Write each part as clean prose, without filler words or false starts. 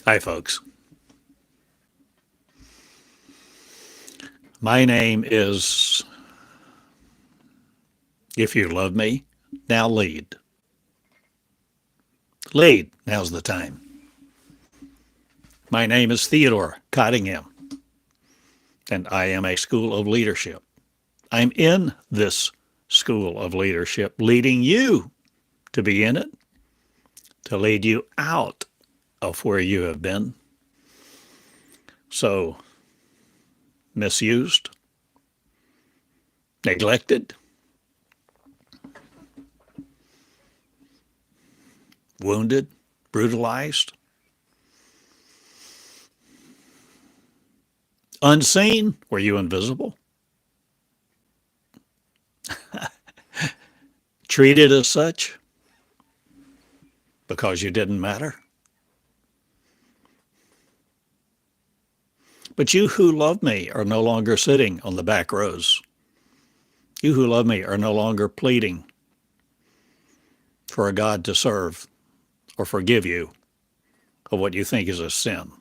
Hi, folks. My name is If You Love Me, Now Lead. Lead, now's the time. My name is Theodore Cottingham, and I am a school of leadership. I'm in this school of leadership, leading you to be in it, to lead you out of where you have been. So, misused, neglected, wounded, brutalized, unseen. Were you invisible? Treated as such because you didn't matter? But you who love me are no longer sitting on the back rows. You who love me are no longer pleading for a God to serve or forgive you of what you think is a sin.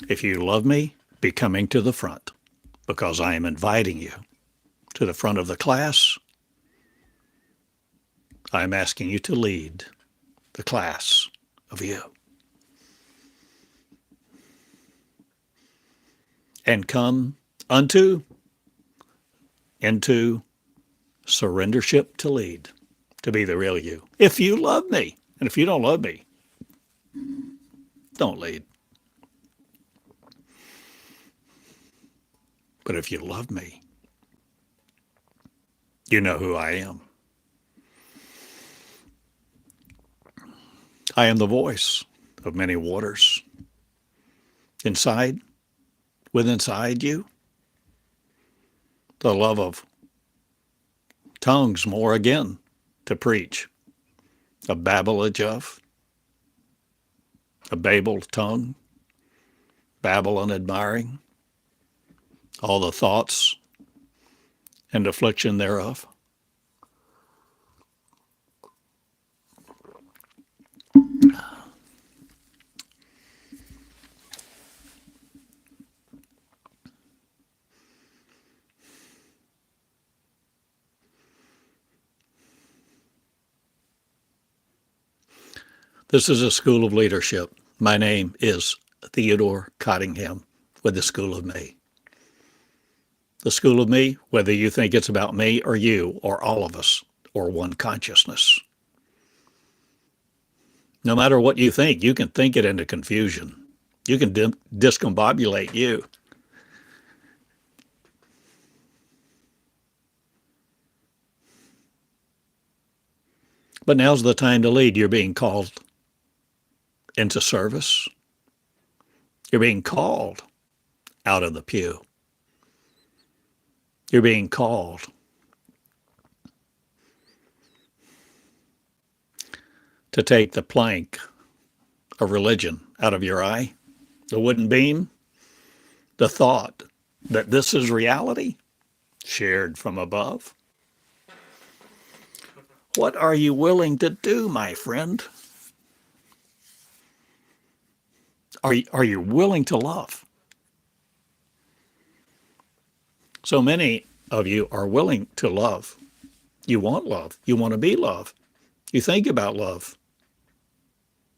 If you love me, be coming to the front, because I am inviting you to the front of the class. I am asking you to lead the class of you. And come into surrendership to lead, to be the real you. If you love me, and if you don't love me, don't lead. But if you love me, you know who I am. I am the voice of many waters. Within inside you, the love of tongues more again to preach, a babblage of, a Babel tongue, Babylon admiring, all the thoughts and affliction thereof. This is a school of leadership. My name is Theodore Cottingham with the School of Me. The School of Me, whether you think it's about me or you or all of us or one consciousness. No matter what you can think it into confusion. You can discombobulate you. But now's the time to lead. You're being called into service. You're being called out of the pew. You're being called to take the plank of religion out of your eye, the wooden beam, the thought that this is reality shared from above. What are you willing to do, my friend? Are you willing to love? So many of you are willing to love. You want love. You want to be love. You think about love.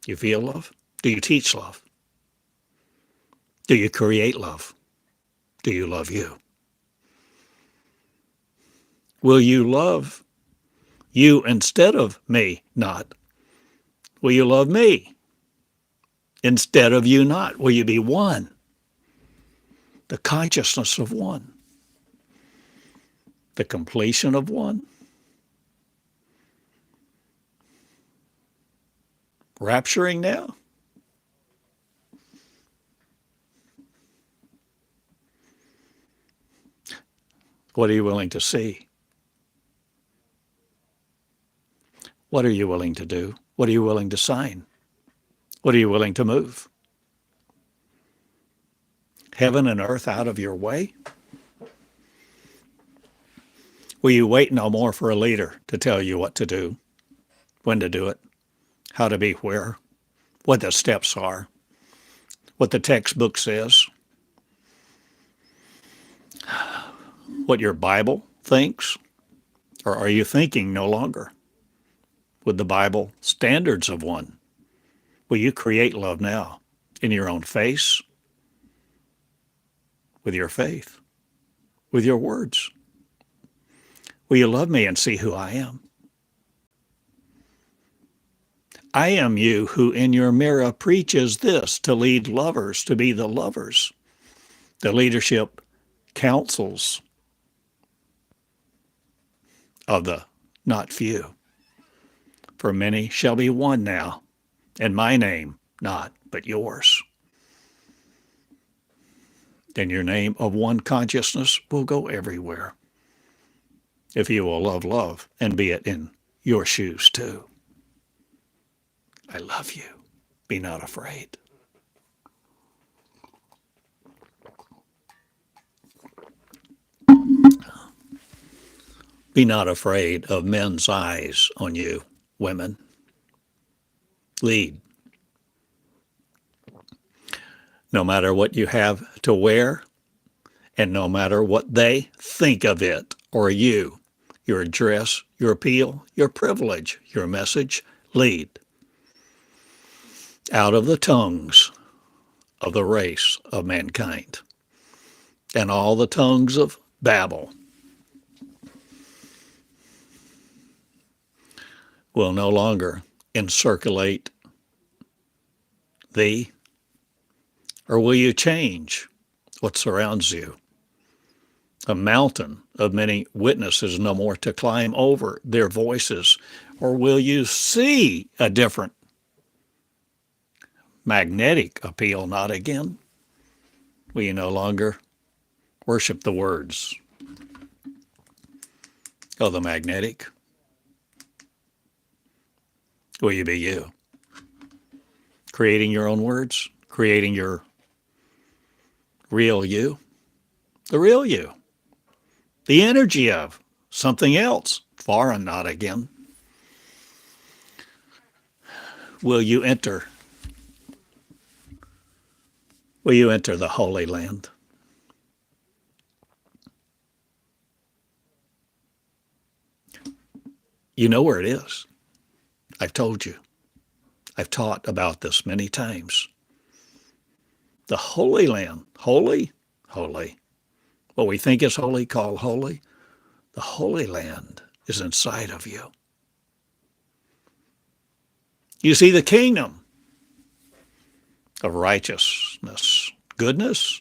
You feel love? Do you teach love? Do you create love? Do you love you? Will you love you instead of me not? Will you love me instead of you not? Will you be one? The consciousness of one. The completion of one. Rapturing now? What are you willing to see? What are you willing to do? What are you willing to sign? What are you willing to move? Heaven and earth out of your way? Will you wait no more for a leader to tell you what to do, when to do it, how to be where, what the steps are, what the textbook says, what your Bible thinks, or are you thinking no longer with the Bible standards of one? Will you create love now in your own face, with your faith, with your words? Will you love me and see who I am? I am you who in your mirror preaches this, to lead lovers, to be the lovers. The leadership counsels of the not few. For many shall be one now, and my name not, but yours. Then your name of one consciousness will go everywhere, if you will love love and be it in your shoes too. I love you. Be not afraid. Be not afraid of men's eyes on you, women. Lead. No matter what you have to wear, and no matter what they think of it or you, your dress, your appeal, your privilege, your message, lead. Out of the tongues of the race of mankind and all the tongues of Babel will no longer encirculate thee, or will you change what surrounds you? A mountain of many witnesses no more to climb over their voices, or will you see a different magnetic appeal not again? Will you no longer worship the words of the magnetic? Will you be you? Creating your own words, creating your real you, the real you, the energy of something else, far and not again. Will you enter the Holy Land? You know where it is. I've told you. I've taught about this many times. The Holy Land, holy, holy. What we think is holy, call holy. The Holy Land is inside of you. You see the kingdom of righteousness, goodness.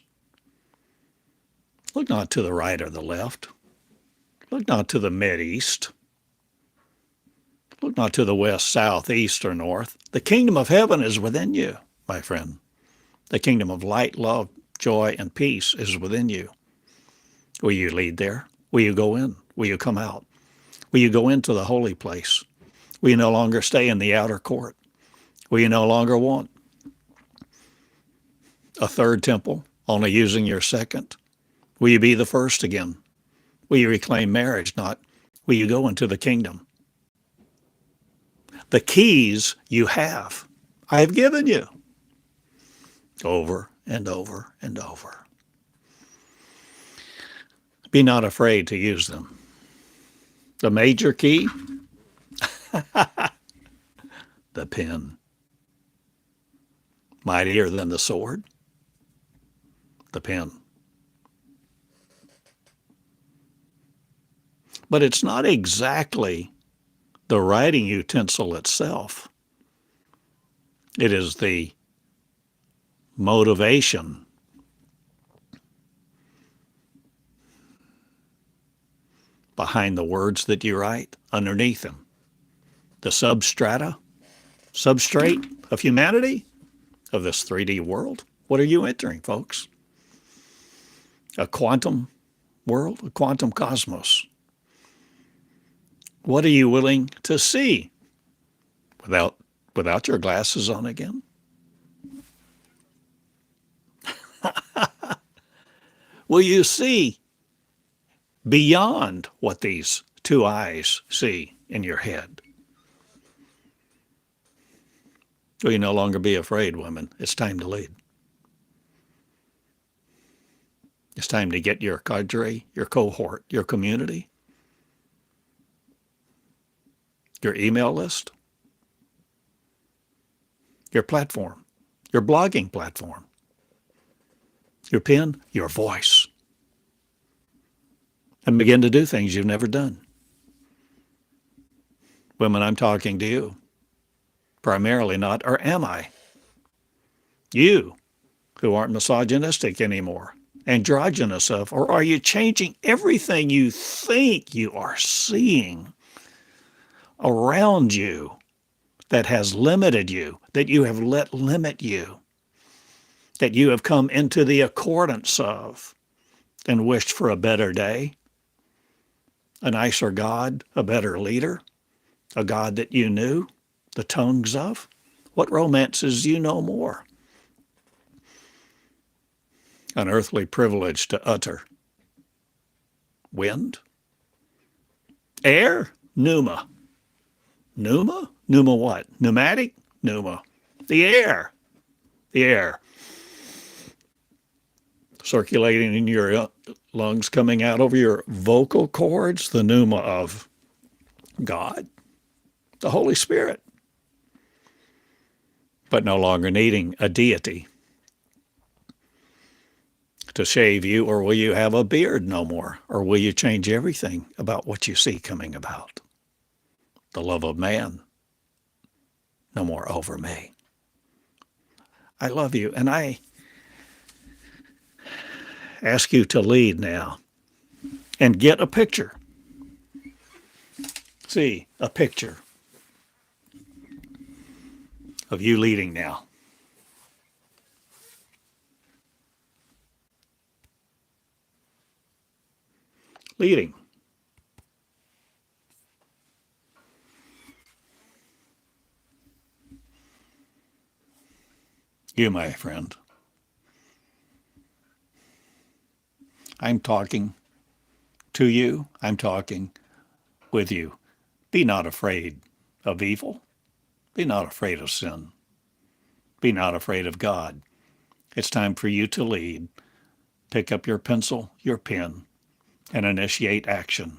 Look not to the right or the left. Look not to the mid-east. Look not to the west, south, east, or north. The kingdom of heaven is within you, my friend. The kingdom of light, love, joy, and peace is within you. Will you lead there? Will you go in? Will you come out? Will you go into the holy place? Will you no longer stay in the outer court? Will you no longer want a third temple, only using your second? Will you be the first again? Will you reclaim marriage, not will you go into the kingdom? The keys you have, I have given you over and over and over. Be not afraid to use them. The major key, the pen. Mightier than the sword, the pen. But it's not exactly the writing utensil itself. It is the motivation behind the words that you write, underneath them. The substrate of humanity, of this 3D world. What are you entering, folks? A quantum world, a quantum cosmos. What are you willing to see without your glasses on again? Will you see beyond what these two eyes see in your head? Will you no longer be afraid, women? It's time to lead. It's time to get your cadre, your cohort, your community, your email list, your platform, your blogging platform, your pen, your voice, and begin to do things you've never done. Women, I'm talking to you. Primarily not, or am I? You who aren't misogynistic anymore, androgynous of, or are you changing everything you think you are seeing around you that has limited you, that you have let limit you, that you have come into the accordance of and wished for a better day, a nicer God, a better leader, a God that you knew the tongues of? What romances you know more? An earthly privilege to utter. Wind? Air? Pneuma. Pneuma? Pneuma what? Pneumatic? Pneuma. The air. The air. Circulating in your lungs, coming out over your vocal cords, the pneuma of God, the Holy Spirit. But no longer needing a deity to shave you, or will you have a beard no more? Or will you change everything about what you see coming about? The love of man, no more over me. I love you, and I ask you to lead now and get a picture. See, a picture of you leading now. Leading. You, my friend. I'm talking to you. I'm talking with you. Be not afraid of evil. Be not afraid of sin. Be not afraid of God. It's time for you to lead. Pick up your pencil, your pen, and initiate action.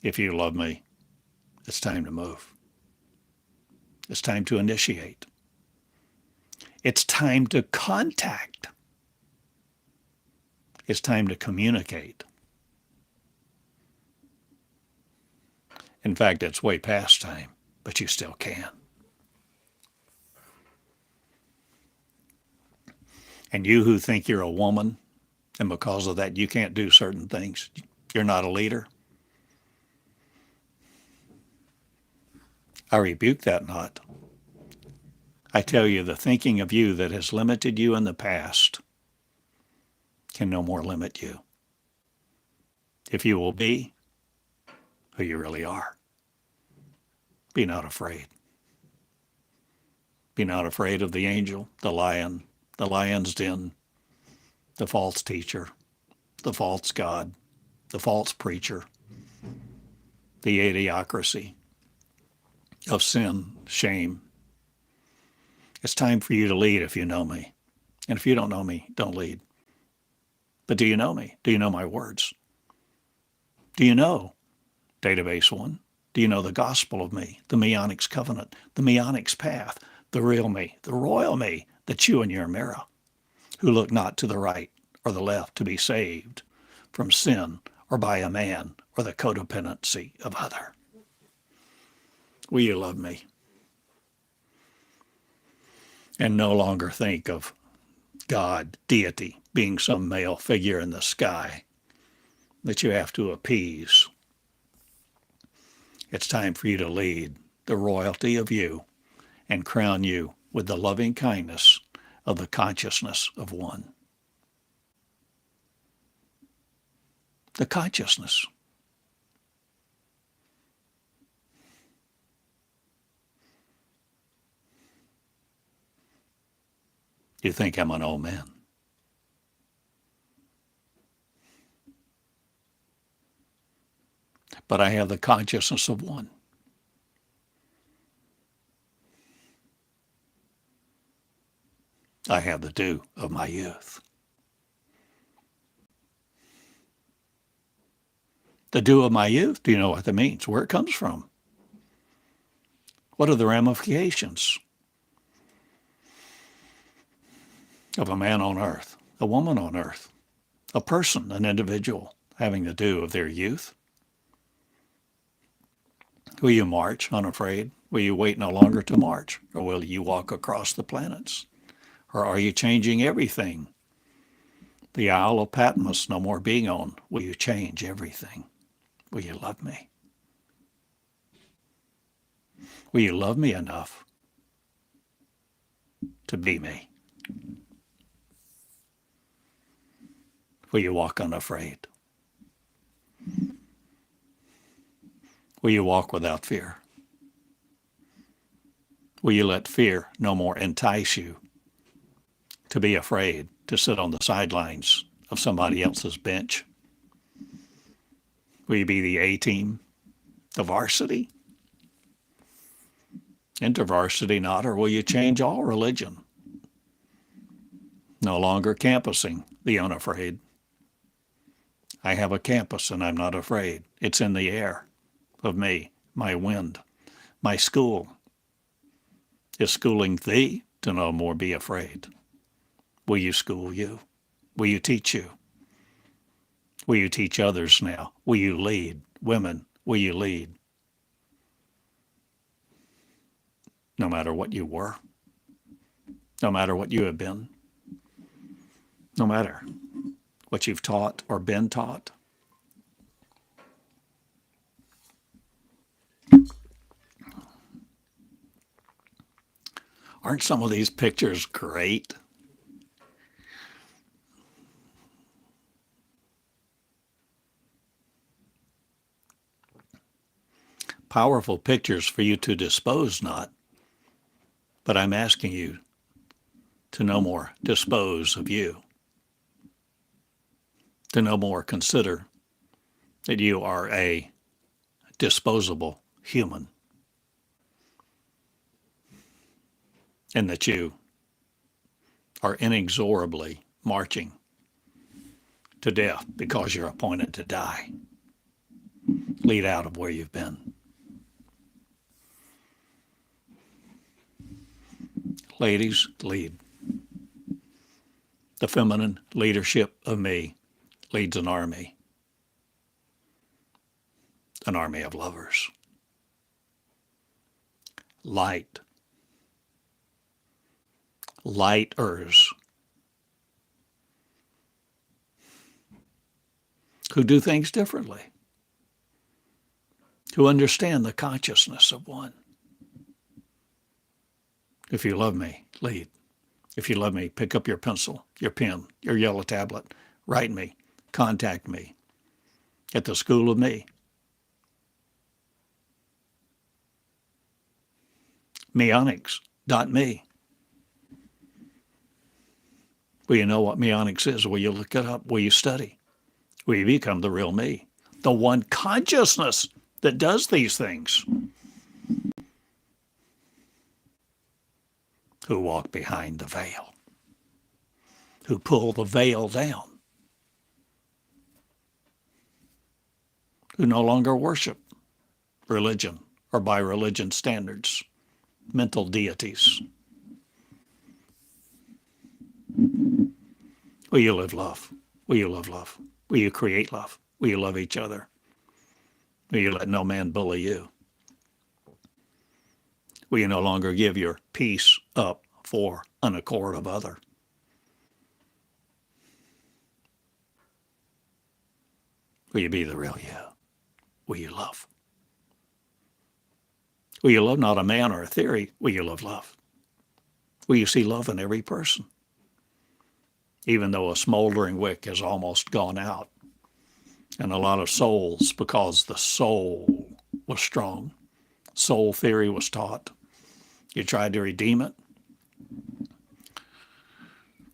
If you love me, it's time to move. It's time to initiate. It's time to contact. It's time to communicate. In fact, it's way past time, but you still can. And you who think you're a woman, and because of that you can't do certain things, you're not a leader, I rebuke that not. I tell you, the thinking of you that has limited you in the past can no more limit you. If you will be who you really are, be not afraid. Be not afraid of the angel, the lion, the lion's den, the false teacher, the false God, the false preacher, the idiocracy of sin, shame. It's time for you to lead if you know me. And if you don't know me, don't lead. But do you know me? Do you know my words? Do you know Database 1? Do you know the gospel of me, the Meonic's covenant, the Meonic's path, the real me, the royal me, that you in your mirror, who look not to the right or the left to be saved from sin or by a man or the codependency of other? Will you love me? And no longer think of God, deity, being some male figure in the sky that you have to appease. It's time for you to lead the royalty of you and crown you with the loving kindness of the consciousness of one. The consciousness. You think I'm an old man. But I have the consciousness of one. I have the dew of my youth. The dew of my youth, do you know what that means? Where it comes from? What are the ramifications of a man on earth, a woman on earth, a person, an individual having the dew of their youth? Will you march unafraid? Will you wait no longer to march? Or will you walk across the planets? Or are you changing everything? The Isle of Patmos no more being on. Will you change everything? Will you love me? Will you love me enough to be me? Will you walk unafraid? Will you walk without fear? Will you let fear no more entice you to be afraid to sit on the sidelines of somebody else's bench? Will you be the A-team, the varsity? InterVarsity not, or will you change all religion? No longer campusing the unafraid. I have a campus and I'm not afraid. It's in the air of me, my wind. My school is schooling thee to no more be afraid. Will you school you? Will you teach you? Will you teach others now? Will you lead? Women, will you lead? No matter what you were, no matter what you have been, no matter what you've taught or been taught. Aren't some of these pictures great? Powerful pictures for you to dispose not, but I'm asking you to no more dispose of you, to no more consider that you are a disposable human, and that you are inexorably marching to death because you're appointed to die. Lead out of where you've been. Ladies, lead. The feminine leadership of me leads an army of lovers. Lighters, who do things differently, who understand the consciousness of one. If you love me, lead. If you love me, pick up your pencil, your pen, your yellow tablet, write me, contact me at the School of Me. Meonics.me. Will you know what meonics is? Will you look it up? Will you study? Will you become the real me? The one consciousness that does these things. Who walk behind the veil. Who pull the veil down. Who no longer worship religion or by religion standards, mental deities. Will you live love? Will you love love? Will you create love? Will you love each other? Will you let no man bully you? Will you no longer give your peace up for an accord of other? Will you be the real you? Will you love? Will you love not a man or a theory? Will you love love? Will you see love in every person? Even though a smoldering wick has almost gone out, and a lot of souls, because the soul was strong, soul theory was taught. You tried to redeem it.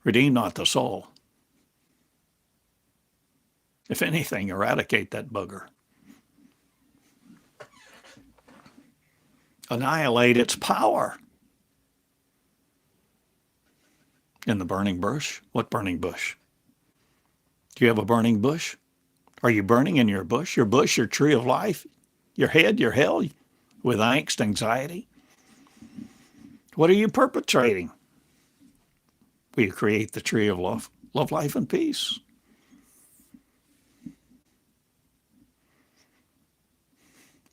Redeem not the soul. If anything, eradicate that booger. Annihilate its power. In the burning bush? What burning bush? Do you have a burning bush? Are you burning in your bush, your tree of life, your head, your hell, with angst, anxiety? What are you perpetrating? Will you create the tree of love, life, and peace?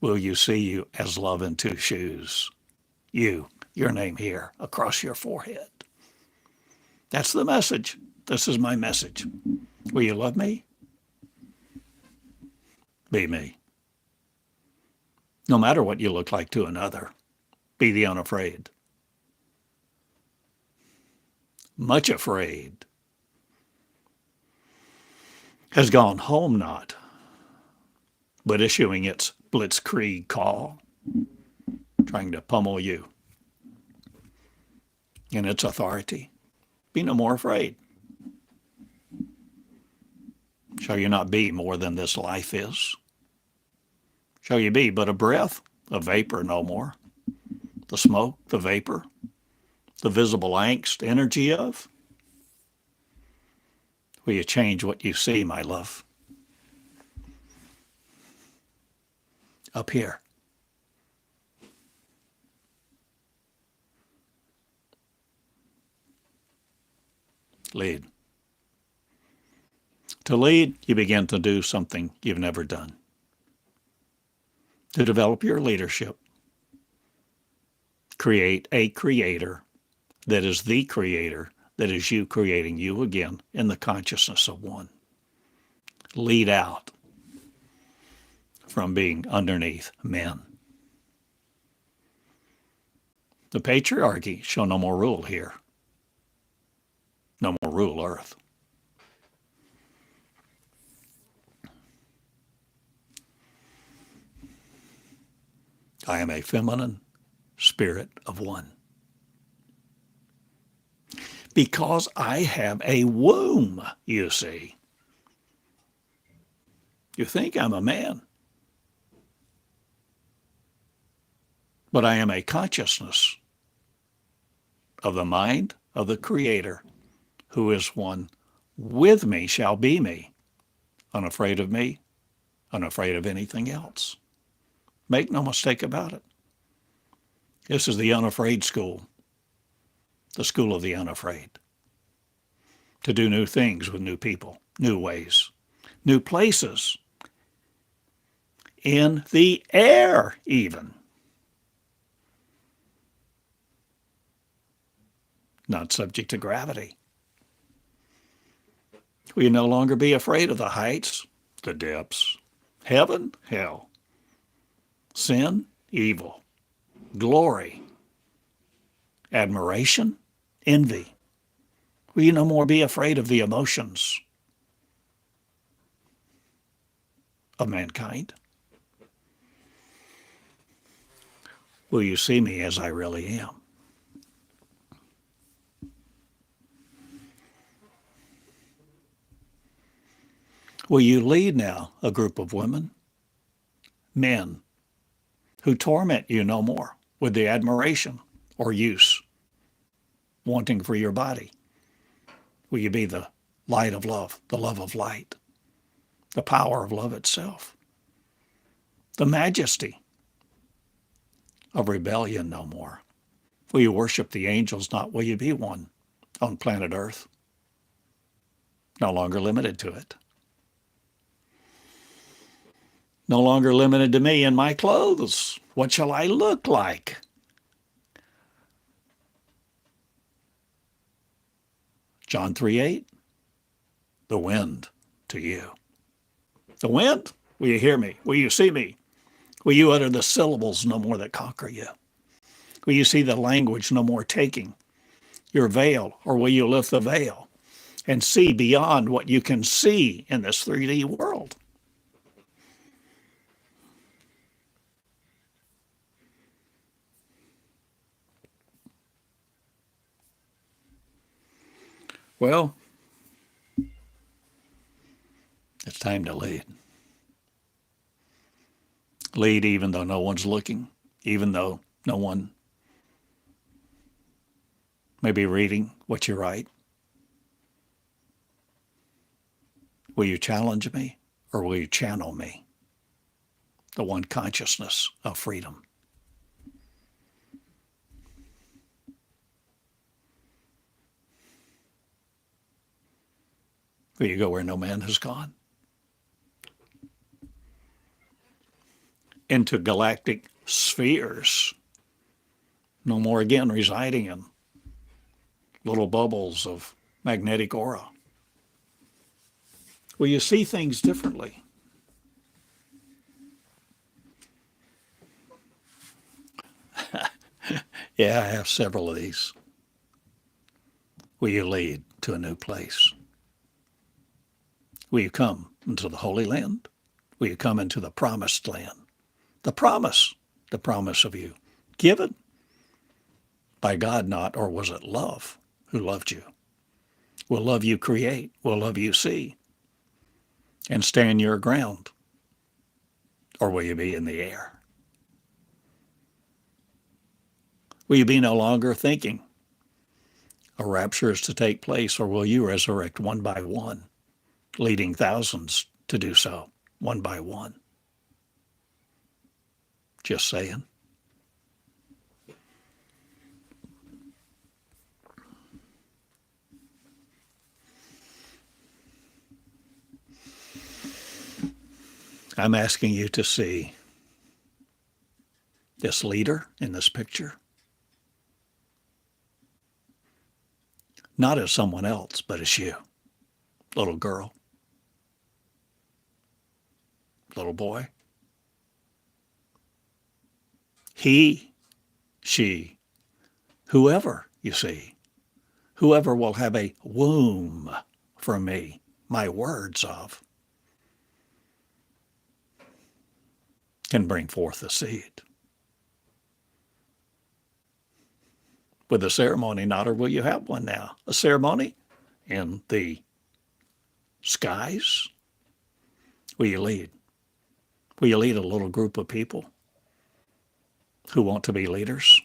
Will you see you as love in two shoes? You, your name here, across your forehead. That's the message. This is my message. Will you love me? Be me. No matter what you look like to another, be the unafraid. Much afraid has gone home not, but issuing its blitzkrieg call, trying to pummel you in its authority. Be no more afraid. Shall you not be more than this life is? Shall you be but a breath, a vapor no more? The smoke, the vapor, the visible angst, energy of? Will you change what you see, my love? Up here. Lead. To lead, you begin to do something you've never done. To develop your leadership, create a creator that is the creator, that is you creating you again in the consciousness of one. Lead out from being underneath men. The patriarchy shall no more rule here. No more rule earth. I am a feminine spirit of one. Because I have a womb, you see. You think I'm a man. But I am a consciousness of the mind of the Creator, who is one with me, shall be me, unafraid of me, unafraid of anything else. Make no mistake about it. This is the unafraid school, the school of the unafraid. To do new things with new people, new ways, new places, in the air even. Not subject to gravity. Will you no longer be afraid of the heights, the depths, heaven, hell, sin, evil, glory, admiration, envy? Will you no more be afraid of the emotions of mankind? Will you see me as I really am? Will you lead now a group of women, men, who torment you no more with the admiration or use, wanting for your body? Will you be the light of love, the love of light, the power of love itself, the majesty of rebellion no more? Will you worship the angels, not will you be one on planet Earth? No longer limited to it. No longer limited to me and my clothes. What shall I look like? John 3:8, the wind to you. The wind? Will you hear me? Will you see me? Will you utter the syllables no more that conquer you? Will you see the language no more taking your veil? Or will you lift the veil and see beyond what you can see in this 3D world? Well, it's time to lead. Lead even though no one's looking, even though no one may be reading what you write, Will you challenge me or will you channel me? The one consciousness of freedom. Will you go where no man has gone? Into galactic spheres. No more again residing in little bubbles of magnetic aura. Will you see things differently? Yeah, I have several of these. Will you lead to a new place? Will you come into the Holy Land? Will you come into the promised land? The promise of you, given by God not, or was it love who loved you? Will love you create? Will love you see? And stand your ground? Or will you be in the air? Will you be no longer thinking a rapture is to take place, or will you resurrect one by one, leading thousands to do so, one by one? Just saying. I'm asking you to see this leader in this picture not as someone else, but as you, little girl, little boy. He, she, whoever you see, whoever will have a womb from me, my words of, can bring forth a seed. With a ceremony not, or will you have one now? A ceremony in the skies? Will you lead? Will you lead a little group of people who want to be leaders?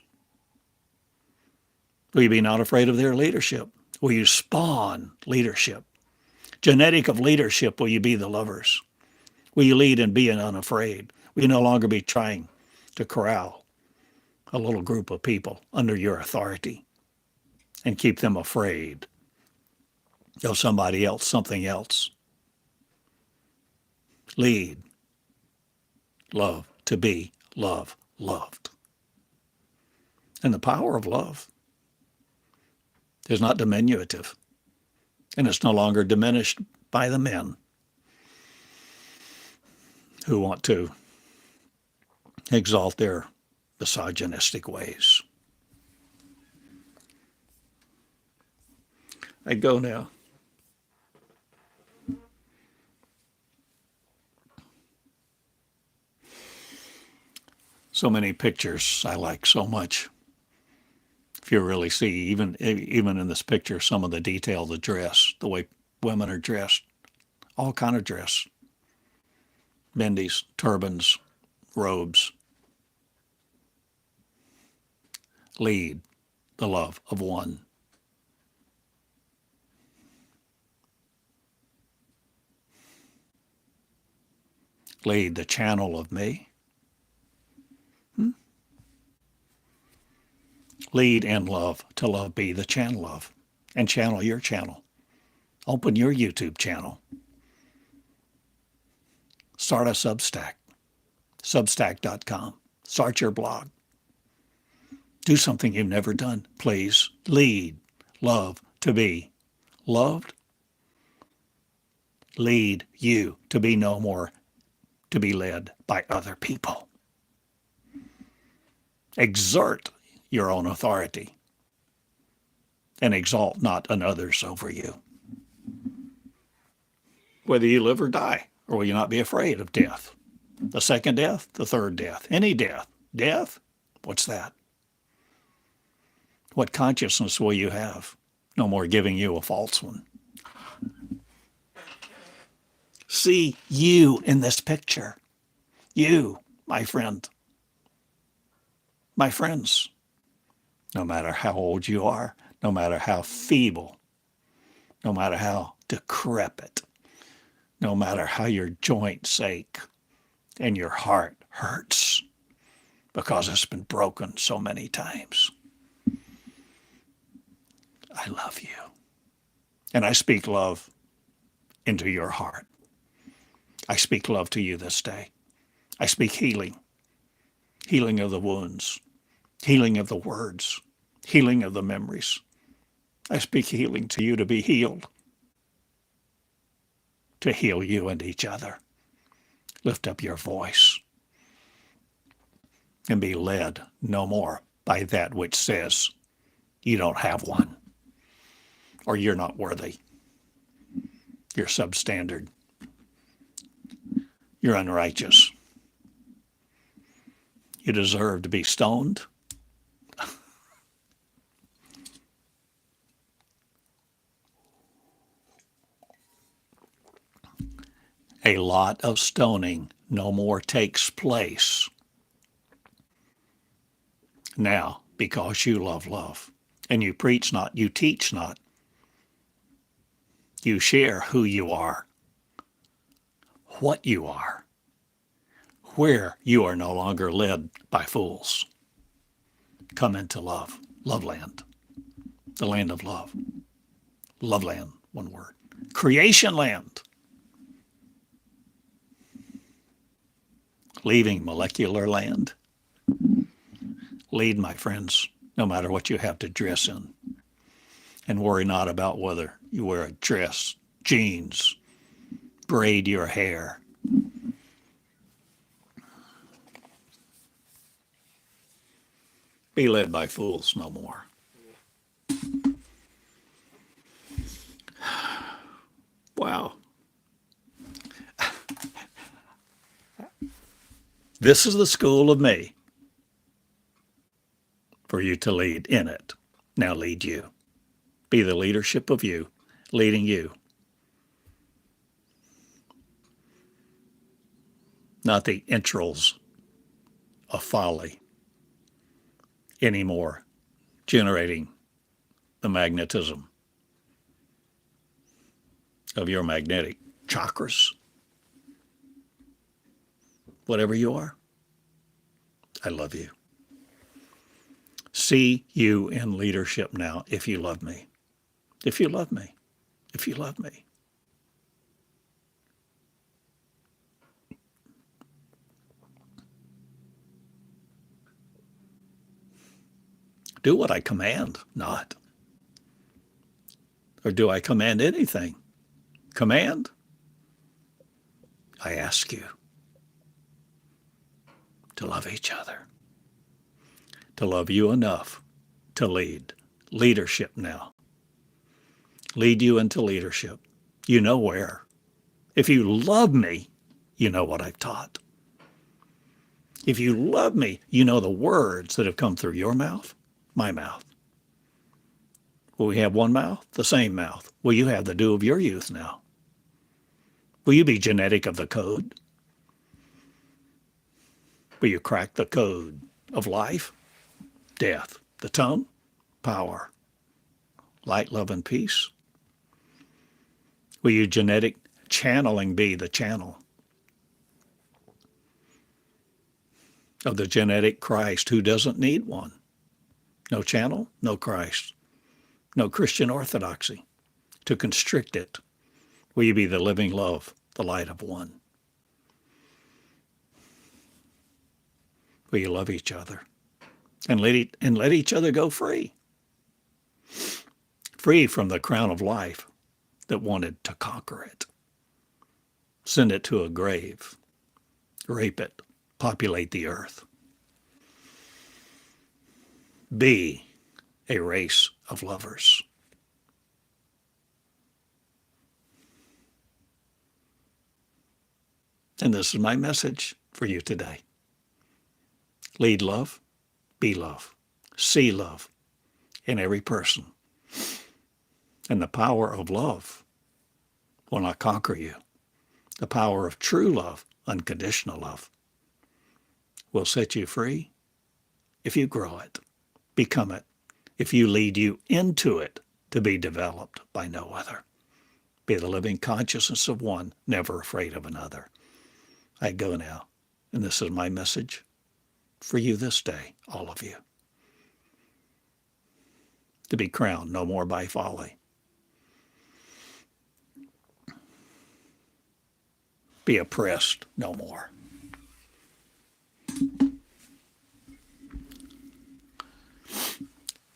Will you be not afraid of their leadership? Will you spawn leadership? Genetic of leadership, will you be the lovers? Will you lead and be unafraid? Will you no longer be trying to corral a little group of people under your authority and keep them afraid of somebody else, something else? Lead, love, to be, love, loved. And the power of love is not diminutive, and it's no longer diminished by the men who want to exalt their misogynistic ways. I go now. So many pictures I like so much. If you really see, even in this picture, some of the detail, the dress, the way women are dressed, all kind of dress. Bindis, turbans, robes. Lead the love of one. Lead the channel of me. Lead in love to love be the channel of, and channel your channel. Open your YouTube channel. Start a Substack, substack.com. Start your blog. Do something you've never done, please. Lead, love to be loved. Lead you to be no more to be led by other people. Exert your own authority and exalt not another's over you. Whether you live or die, or will you not be afraid of death? The second death, the third death, any death. Death? What's that? What consciousness will you have? No more giving you a false one. See you in this picture. You, my friend. My friends. No matter how old you are, no matter how feeble, no matter how decrepit, no matter how your joints ache and your heart hurts because it's been broken so many times. I love you. And I speak love into your heart. I speak love to you this day. I speak healing, healing of the wounds, healing of the words, healing of the memories. I speak healing to you to be healed, to heal you and each other. Lift up your voice and be led no more by that which says you don't have one or you're not worthy. You're substandard. You're unrighteous. You deserve to be stoned. A lot of stoning no more takes place now because you love love. And you preach not, you teach not. You share who you are, what you are, where you are no longer led by fools. Come into love, love land, the land of love. Love land, one word. Creation land. Leaving molecular land. Lead, my friends, no matter what you have to dress in. And worry not about whether you wear a dress, jeans, braid your hair. Be led by fools no more. Wow. This is the school of me for you to lead in it. Now lead you. Be the leadership of you, leading you. Not the entrails of folly anymore, generating the magnetism of your magnetic chakras. Whatever you are, I love you. See you in leadership now if you love me. If you love me. If you love me. Do what I command, not. Or do I command anything? Command? I ask you to love each other, to love you enough to lead. Leadership now. Lead you into leadership. You know where. If you love me, you know what I've taught. If you love me, you know the words that have come through your mouth, my mouth. Will we have one mouth? The same mouth. Will you have the dew of your youth now? Will you be genetic of the code? Will you crack the code of life, death, the tongue, power, light, love, and peace? Will you genetic channeling be the channel of the genetic Christ who doesn't need one? No channel, no Christ, no Christian orthodoxy to constrict it. Will you be the living love, the light of one? Will you love each other and let each other go free? Free from the crown of life that wanted to conquer it. Send it to a grave. Rape it. Populate the earth. Be a race of lovers. And this is my message for you today. Lead love, be love, see love in every person. And the power of love will not conquer you. The power of true love, unconditional love, will set you free if you grow it, become it, if you lead you into it to be developed by no other. Be the living consciousness of one, never afraid of another. I go now, and this is my message for you this day, all of you. To be crowned no more by folly. Be oppressed no more.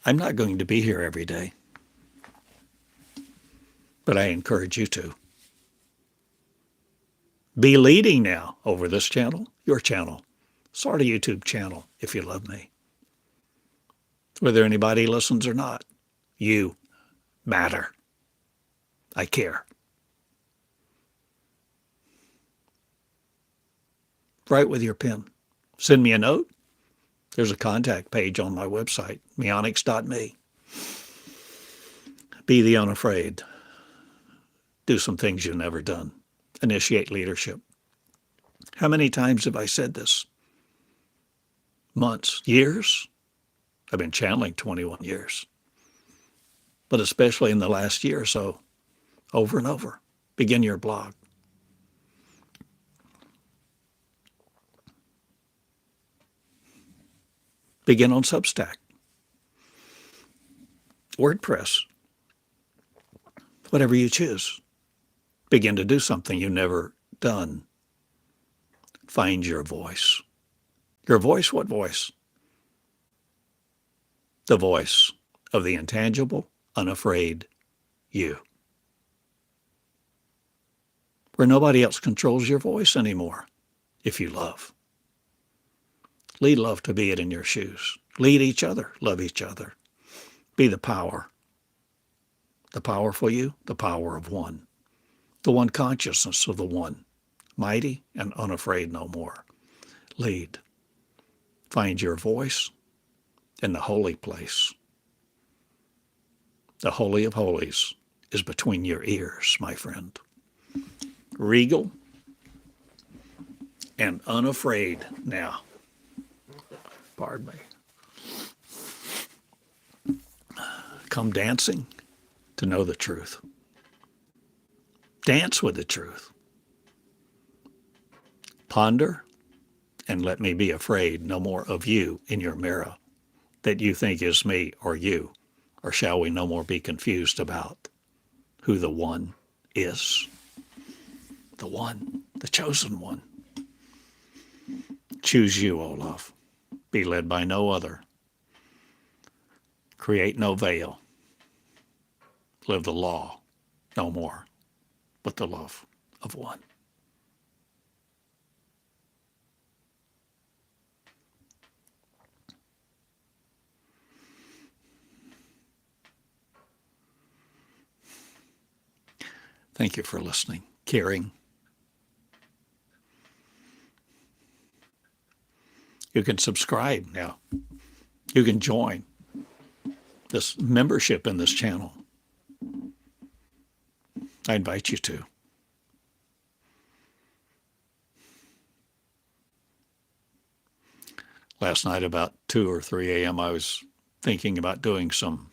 I'm not going to be here every day, but I encourage you to. Be leading now over this channel, your channel. Start a YouTube channel if you love me. Whether anybody listens or not, you matter. I care. Write with your pen. Send me a note. There's a contact page on my website, meonics.me. Be the unafraid. Do some things you've never done. Initiate leadership. How many times have I said this? Months, years? I've been channeling 21 years. But especially in the last year or so, over and over. Begin your blog. Begin on Substack, WordPress, whatever you choose. Begin to do something you've never done. Find your voice. Your voice, what voice? The voice of the intangible, unafraid you. Where nobody else controls your voice anymore, if you love. Lead love to be it in your shoes. Lead each other. Love each other. Be the power. The powerful you, the power of one. The one consciousness of the one. Mighty and unafraid no more. Lead. Find your voice in the holy place. The Holy of Holies is between your ears, my friend. Regal and unafraid now. Pardon me. Come dancing to know the truth. Dance with the truth. Ponder and let me be afraid no more of you in your mirror that you think is me or you, or shall we no more be confused about who the one is? The one, the chosen one. Choose you, O love. Be led by no other. Create no veil. Live the law no more, but the love of one. Thank you for listening, caring. You can subscribe now. You can join this membership in this channel. I invite you to. Last night about 2 or 3 a.m. I was thinking about doing some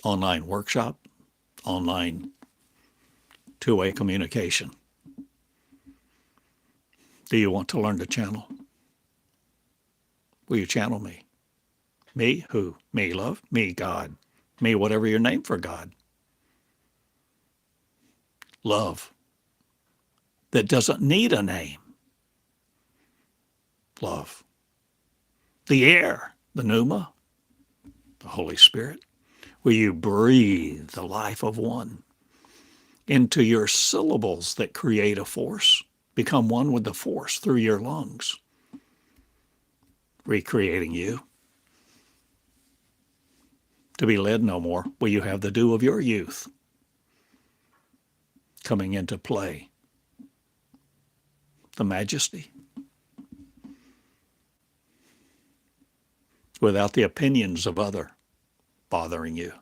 online workshop, online two-way communication. Do you want to learn to channel? Will you channel me? Me, who? Me, love? Me, God. Me, whatever your name for God. Love that doesn't need a name. Love. The air, the pneuma, the Holy Spirit. Will you breathe the life of one into your syllables that create a force? Become one with the force through your lungs, recreating you. To be led no more, will you have the dew of your youth coming into play? The majesty. Without the opinions of other bothering you.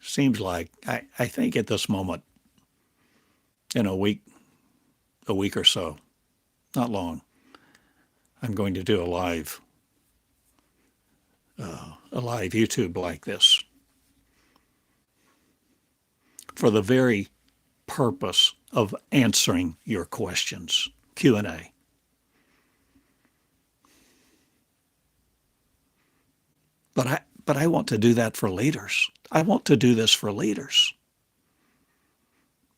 seems like I think at this moment, in a week or so, not long, I'm going to do a live YouTube like this for the very purpose of answering your questions, Q&A. But I want to do that for leaders. I want to do this for leaders.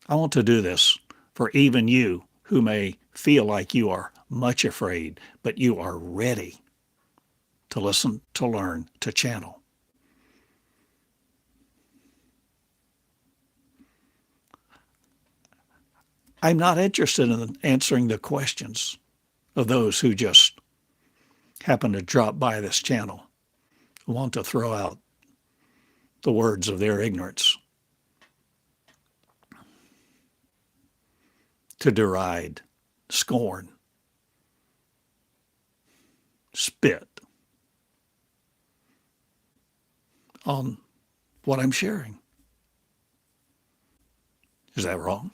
I want to do this for even you who may feel like you are much afraid, but you are ready to listen, to learn, to channel. I'm not interested in answering the questions of those who just happen to drop by this channel, who want to throw out the words of their ignorance, to deride, scorn, spit on what I'm sharing. Is that wrong?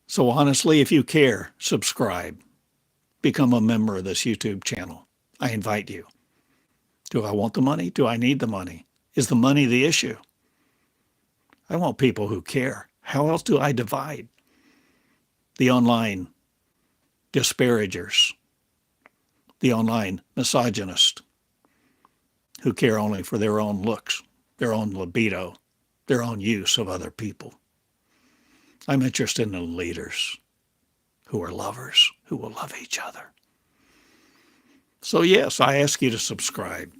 So honestly, if you care, subscribe. Become a member of this YouTube channel. I invite you. Do I want the money? Do I need the money? Is the money the issue? I want people who care. How else do I divide? The online disparagers, the online misogynists who care only for their own looks, their own libido, their own use of other people. I'm interested in leaders who are lovers, who will love each other. So yes, I ask you to subscribe.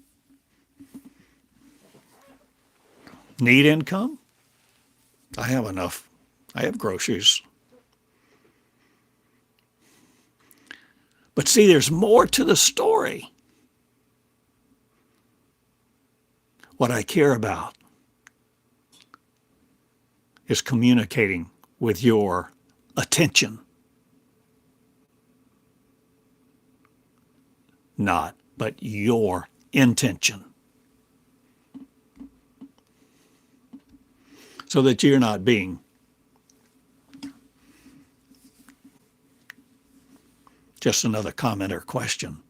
Need income? I have enough. I have groceries. But see, there's more to the story. What I care about is communicating with your attention, but your intention. So that you're not being just another comment or question.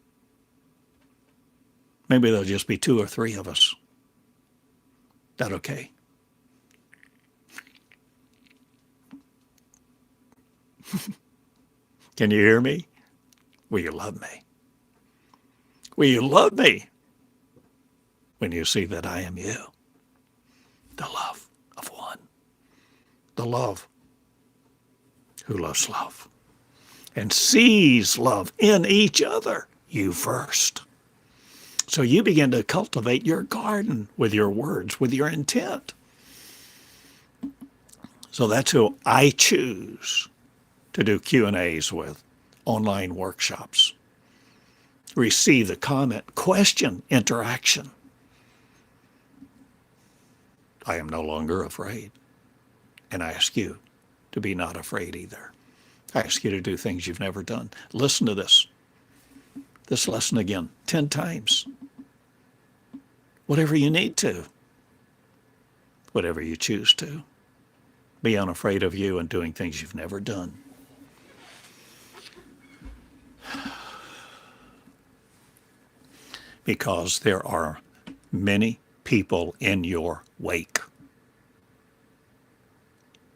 Maybe there'll just be 2 or 3 of us. That okay? Can you hear me? Will you love me? Will you love me when you see that I am you? The love of one. The love who loves love and sees love in each other, you first. So you begin to cultivate your garden with your words, with your intent. So that's who I choose to do Q&As with, online workshops. Receive the comment, question, interaction. I am no longer afraid. And I ask you to be not afraid either. I ask you to do things you've never done. Listen to this lesson again, 10 times. Whatever you need to. Whatever you choose to. Be unafraid of you and doing things you've never done. Because there are many people in your wake.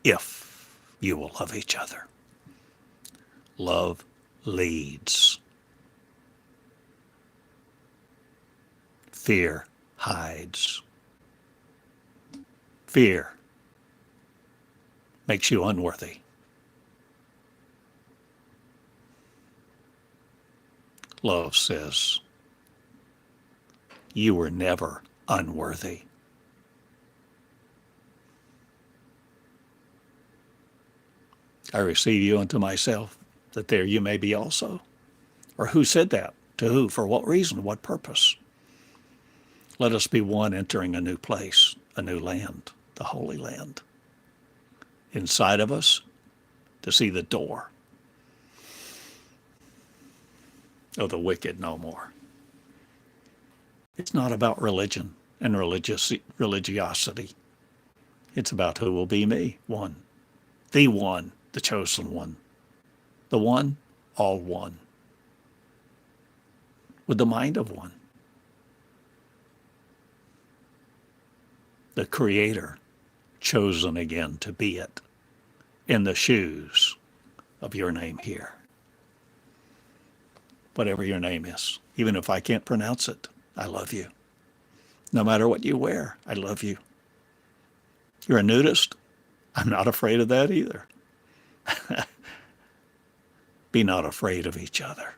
If you will love each other. Love leads. Fear hides. Fear makes you unworthy. Love says, you were never unworthy. I receive you unto myself, that there you may be also. Or who said that? To who? For what reason? What purpose? Let us be one entering a new place, a new land, the Holy Land. Inside of us, to see the door of the wicked no more. It's not about religion and religiosity. It's about who will be me, one, the chosen one, the one, all one, with the mind of one, the Creator, chosen again to be it in the shoes of your name here. Whatever your name is, even if I can't pronounce it, I love you. No matter what you wear, I love you. You're a nudist? I'm not afraid of that either. Be not afraid of each other.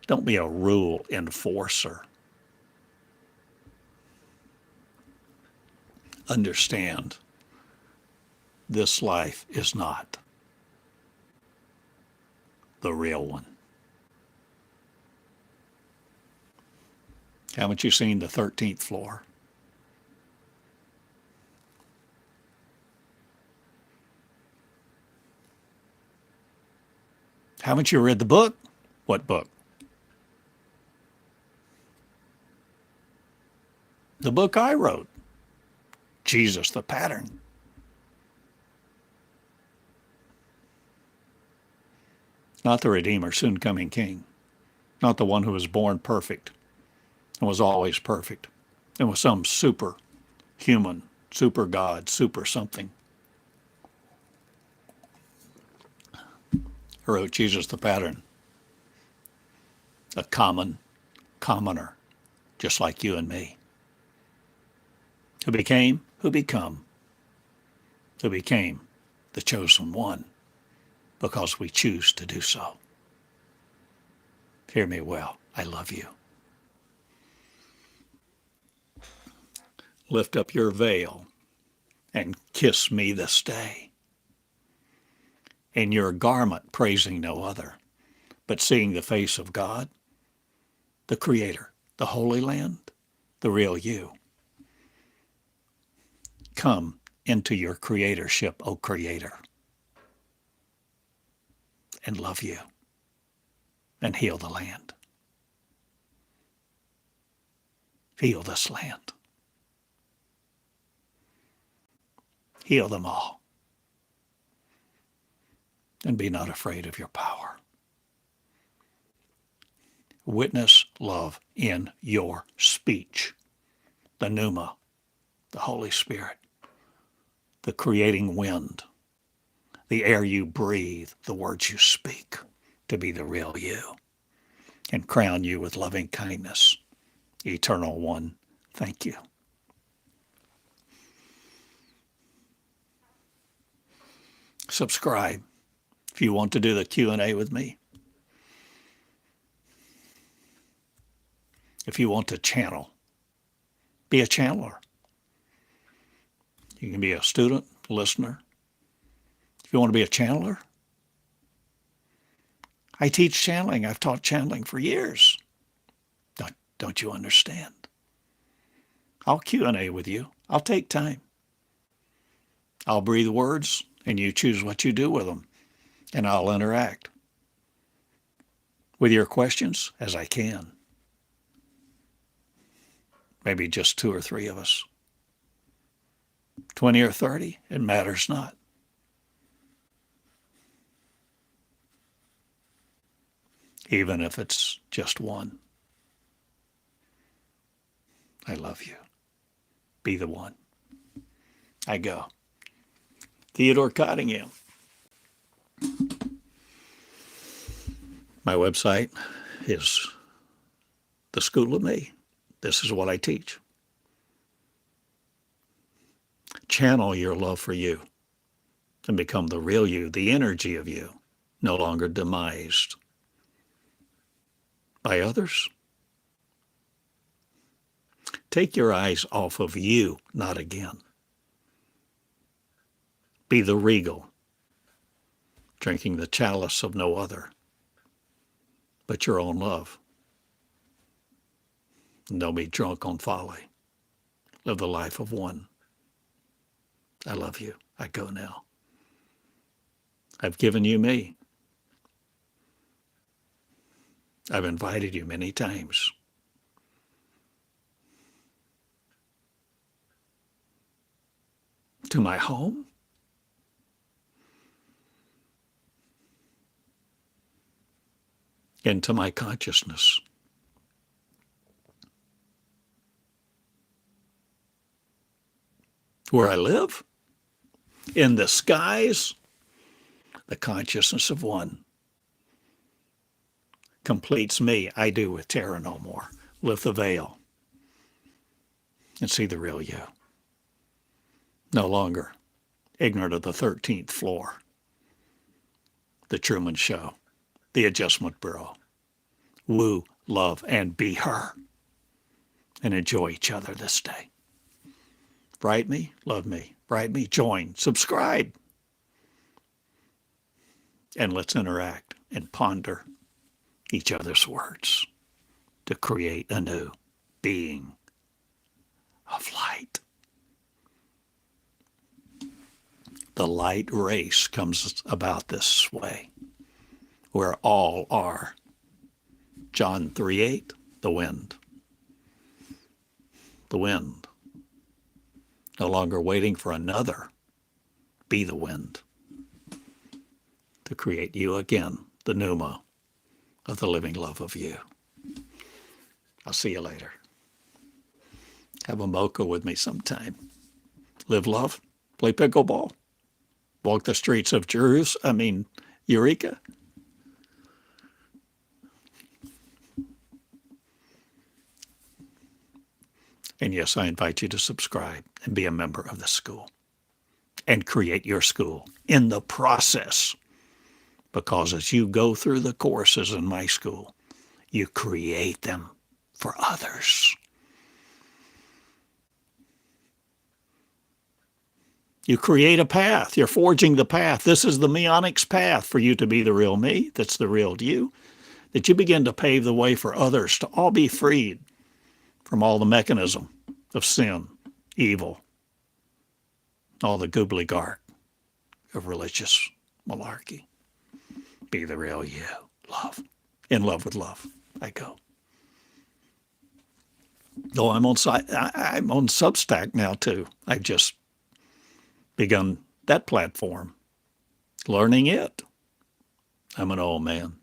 Don't be a rule enforcer. Understand, this life is not the real one. Haven't you seen the 13th floor? Haven't you read the book? What book? The book I wrote, Jesus the Pattern. Not the Redeemer, soon coming King. Not the one who was born perfect and was always perfect and was some super human, super God, super something. I wrote Jesus the Pattern, a commoner, just like you and me, who became the chosen one because we choose to do so. Hear me well, I love you. Lift up your veil and kiss me this day. In your garment praising no other, but seeing the face of God, the Creator, the Holy Land, the real you. Come into your creatorship, O Creator, and love you and heal the land. Heal this land. Heal them all. And be not afraid of your power. Witness love in your speech. The pneuma, the Holy Spirit, the creating wind, the air you breathe, the words you speak, to be the real you, and crown you with loving kindness. Eternal One, thank you. Subscribe if you want to do the Q&A with me. If you want to channel, be a channeler. You can be a student, listener. If you want to be a channeler, I teach channeling. I've taught channeling for years. Don't you understand? I'll Q&A with you. I'll take time. I'll breathe words, and you choose what you do with them, and I'll interact with your questions as I can. Maybe just 2 or 3 of us. 20 or 30, it matters not. Even if it's just one. I love you. Be the one. I go. Theodore Cottingham. My website is The School of Me. This is what I teach. Channel your love for you and become the real you, the energy of you, no longer demised by others. Take your eyes off of you, not again. Be the regal, drinking the chalice of no other but your own love. And don't be drunk on folly. Live the life of one. I love you. I go now. I've given you me. I've invited you many times. To my home, into my consciousness. Where I live, in the skies, the consciousness of one completes me. I do with terror no more. Lift the veil and see the real you. No longer ignorant of the 13th floor, the Truman Show, the Adjustment Bureau. Woo, love, and be her. And enjoy each other this day. Write me, love me. Write me, join, subscribe. And let's interact and ponder each other's words to create a new being of light. The light race comes about this way, where all are. John 3:8, the wind. The wind. No longer waiting for another. Be the wind. To create you again, the pneuma of the living love of you. I'll see you later. Have a mocha with me sometime. Live love, play pickleball, walk the streets of Eureka. And yes, I invite you to subscribe and be a member of the school and create your school in the process. Because as you go through the courses in my school, you create them for others. You create a path. You're forging the path. This is the Meonics path for you to be the real me, that's the real you, that you begin to pave the way for others to all be freed from all the mechanism of sin, evil, all the gobbledygook of religious malarkey. Be the real you. Love. In love with love. I go. Oh, I'm on Substack now too. I've just begun that platform. Learning it. I'm an old man.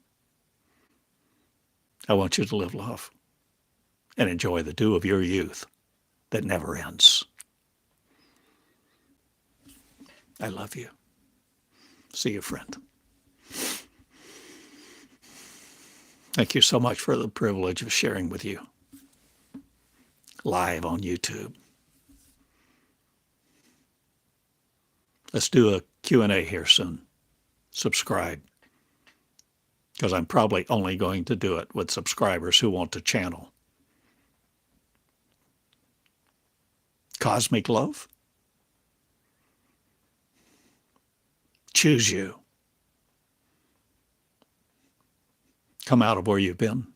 I want you to live love and enjoy the dew of your youth that never ends. I love you. See you, friend. Thank you so much for the privilege of sharing with you live on YouTube. Let's do a Q&A here soon. Subscribe, because I'm probably only going to do it with subscribers who want to channel cosmic love. Choose you. Come out of where you've been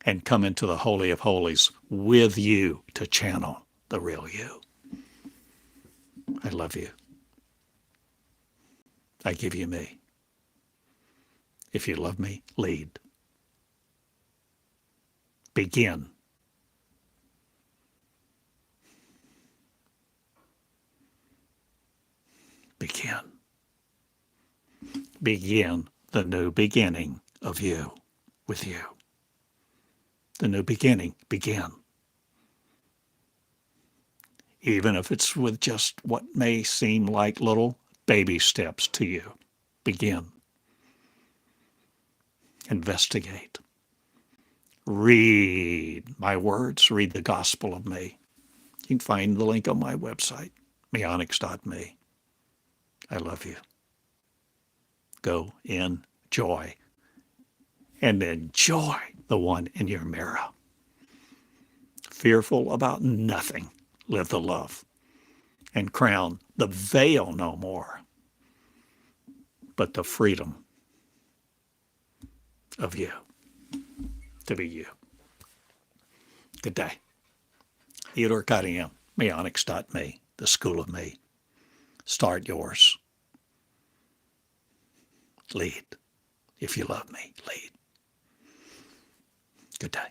and come into the Holy of Holies with you to channel the real you. I love you. I give you me. If you love me, lead. Begin. Begin. Begin the new beginning of you with you. The new beginning, begin. Even if it's with just what may seem like little baby steps to you. Begin. Investigate. Read my words. Read the gospel of me. You can find the link on my website, meonics.me. I love you. Go in joy and enjoy the one in your mirror. Fearful about nothing. Live the love and crown the veil no more, but the freedom of you to be you. Good day. Theodore Cottingham, meonics.me, the school of me. Start yours. Lead. If you love me, lead. Good day.